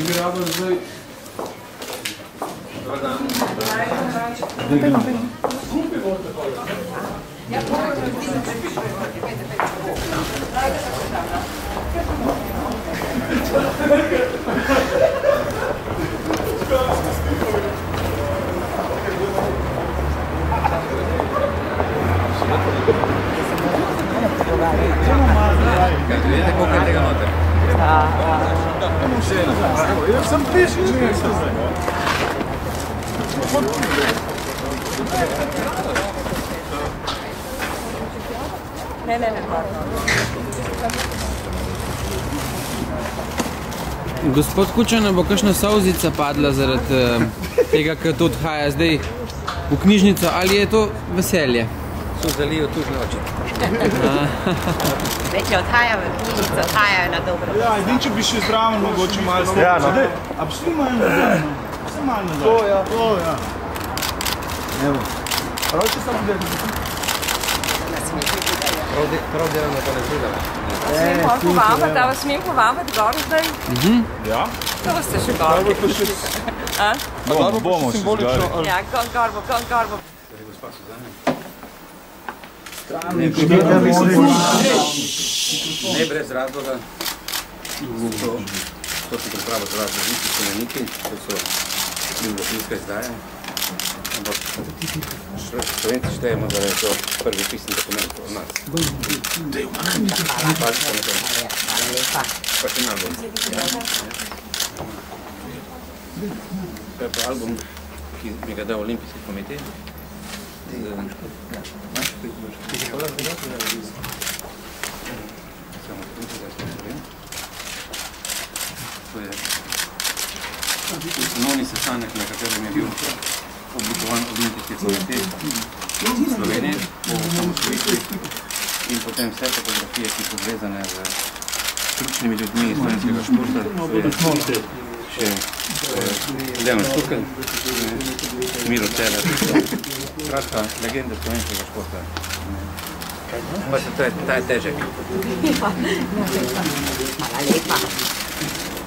bi rado zdaj... Dobar dan. Vedete koliko je tega noter? Jaz sem pišel, ne sem zdaj. Ne. Gospod Kučan, bo kakšna solzica padla zaradi tega, ker to odhaja zdaj v knjižnico, ali je to veselje? So zalijo tužne oči. Več odhaja v knjižnico, odhajajo na dobro. Ja, edin, če bi še zdraven mogoče malo zdaj. Ja, no. A bi šli malo nazaj, no? Vse malo nazaj. To, ja. Evo. Prav, če sem gledal. Prav delam, da pa ne zgledam. Da vas smem povabiti gor zdaj? Ja? To ste še gor. Bomo simbolično. Ja, gor bo. Ne brez razloga. To se pripravo za različni spomeniki, to so biblioteka izdaja. Ampak Slovenci štejemo, da je to prvi pisni dokument od nas. Hvala lepa. Pa še album. To je pa album, ki mi ga dal Olimpijski komitej. To je osnovni sestanek, na katerem je bil oblikovan Olimpijski komitej Slovenije po osamosvojitvi in potem vse fotografije, ki so povezane z ključnimi ljudmi iz slovenskega športa. Še Leon Štukelj, Miro Cerar, kratka legenda slovenskega športa. Pa se ta je težek. Hvala lepa.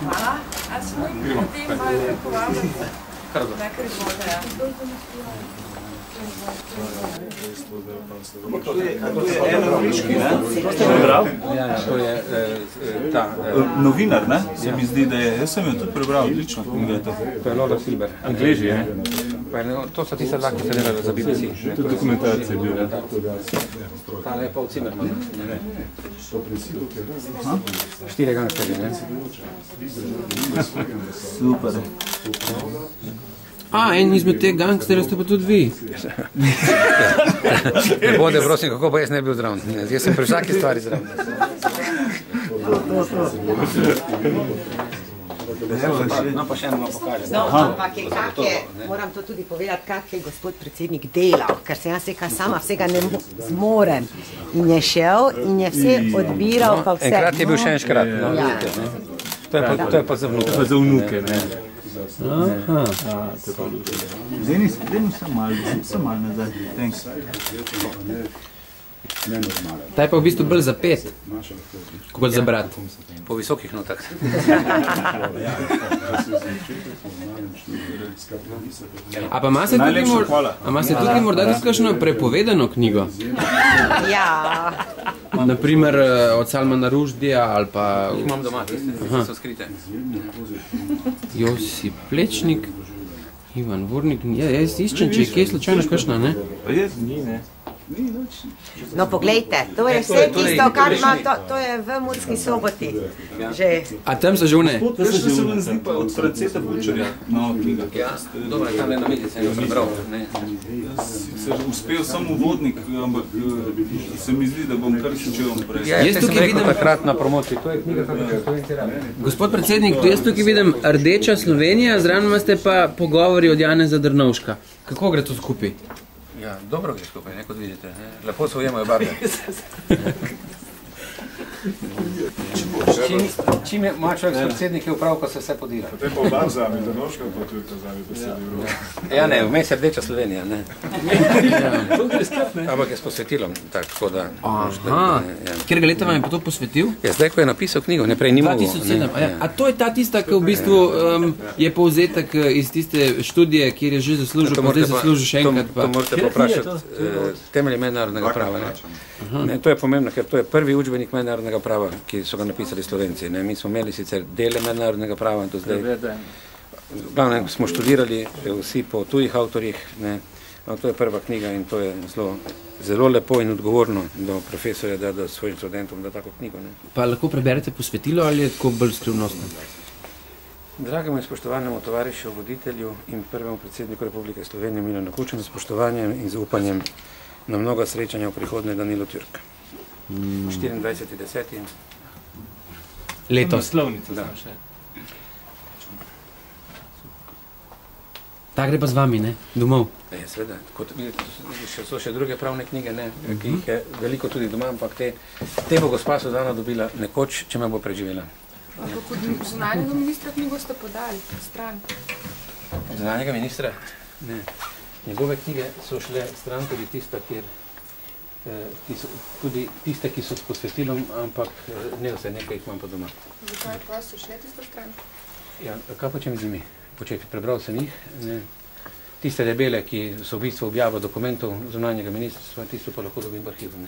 Hvala. A smo jih potem malo povabili? Kar do. Nekaj izvode, ja. To je eno viški, ne? To ste prebral? Ja, to je ta... Novinar, ne? Se mi zdi, da je... Jaz sem jo tudi prebral, odlično. To je Lola Silber. Angleži, ne? To so tiste dva, ki se delali za BBC. To je dokumentacija bil. Ta je Paul Zimmerman. 4 gangsterji, ne? Super. En izmed teh gangsterjev ste pa tudi vi. Ne bode, prosim, kako pa jaz ne bi bil zraven. Jaz sem pri vsaki stvari zraven. No, pa še eno pokažem. No, ampak moram to tudi povedati, kak je gospod predsednik delal, ker se jaz sama vsega ne zmorem. In je šel in je vse odbiral, pa vse. Enkrat je bil še enškrat. To je pa za vnuke. To je pa za vnuke, ne? Denis, sem malo nazaj. Thanks. Ta je pa v bistvu bolj za pet, kot za brat. Po visokih notah. A pa ima se tudi morda tudi kakšno prepovedano knjigo? Ja. Naprimer od Salmana Rushdija ali pa... Imam doma, tiste so skrite. Josip Plečnik, Ivan Vurnik, jaz iščem, če je kje slučajno kakšna, ne? Pa jaz ni, ne? No, poglejte, to je vse tisto, kar ima, to je v Murski Soboti. A tam so žune? To se vam zdi pa od Franceta Bučarja, nova knjiga. Ja, dobro, tam je na midi, sem jo prebral. Se uspel samo uvodnik, ampak se mi zdi, da bom kar ščel prej. Jaz sem rekel takrat na promociji, to je knjiga, kako je Slovenci rabi. Gospod predsednik, jaz tukaj vidim Rdeča Slovenija, zraven imate pa pogovori od Janeza Drnovška. Kako gre to skupaj? Ja, dobro gre skupaj, kot vidite. Lepo se ujemajo barve. Če boš Čim ima človek s predsednik je upravko, se vse podira. Potem pa oba vzami, Drnovška pa tudi vzami besedilo. Ja, ne, vmes je Rdeča Slovenija, ne. Ampak je s posvetilom, tako da... Aha, kjerega leta vam je pa to posvetil? Ja, zdaj, ko je napisal knjigo, ne prej ni mogel. 2007, a to je ta tista, ki v bistvu je povzetek iz tiste študije, kjer je že zaslužil, pa zdaj zaslužil še enkrat. To morate poprašati temelji mednarodnega prava. To je pomembno, ker to je prvi učbenik mednarodnega prava, ki so ga napisali Slovenci. Mi smo imeli sicer dele mednarodnega prava do zdaj. Glavno smo študirali vsi po tujih avtorjih, to je prva knjiga in to je zelo lepo in odgovorno do profesorja, da svojim študentom da tako knjigo. Pa lahko preberete posvetilo ali je tako bolj skrivnostno? Dragemu in spoštovanemu tovarišu, voditelju in prvemu predsedniku Republike Slovenije Milanu Kučanu, s spoštovanjem in zaupanjem na mnoga srečanja v prihodnje Danilo Türk. 24.10. Letos. Naslovnica. Ta gre pa z vami, ne? Domov. Seveda. So še druge pravne knjige, ki jih je veliko tudi doma, ampak te bo gospa Suzana dobila nekoč, če me bo preživela. Ampak od zunanjega ministra knjigo ste podali stran. Zunanjega ministra? Ne. Njegove knjige so šle stran tudi tista, tudi tiste, ki so s posvetilom, ampak ne vse, nekaj jih imam pa doma. Zakaj pa so šle tista stran? Ja, kaj počem z njimi? Prebral sem jih. Tiste debele, ki so v bistvu objava dokumentov zunanjega ministrstva, tisto pa lahko dobim v arhivu.